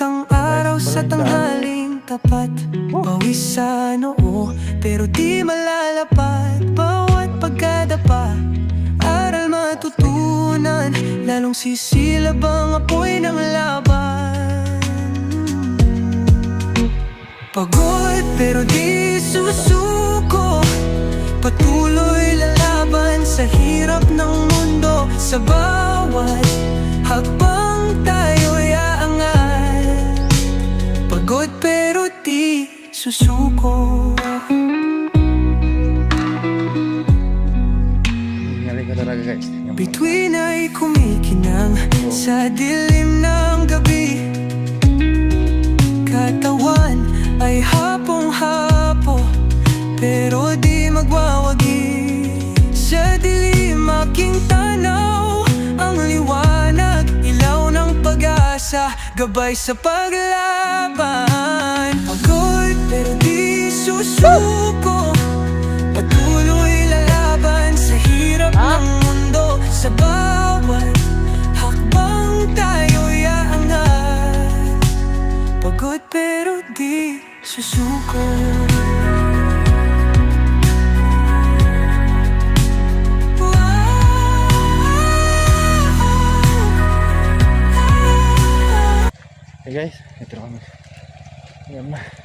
ang araw sa tanghaling tapat. Pawis sa noo, pero di malalapat. Bawat pagkadapa, aral matutunan. Lalong sisilab ang apoy ng laban. Pagod pero di susuko, patuloy lalaban sa hirap ng mundo. Sa bawat hakbang tayo'y aangat. Pagod pero di susuko. Bituin ay kumikinang sa dilim ng gabi. Katawan ay hapong-hapo, pero di magwawagi. Sa dilim aking tanaw, ang liwanag, ilaw ng pag-asa, gabay sa paglaban. Pagod pero di susuko, patuloy lalaban sa hirap ng mundo. Sa bawat hakbang tayo'y aangat. Pagod pero di susuko. Hey guys, ito na kami. Ayan na.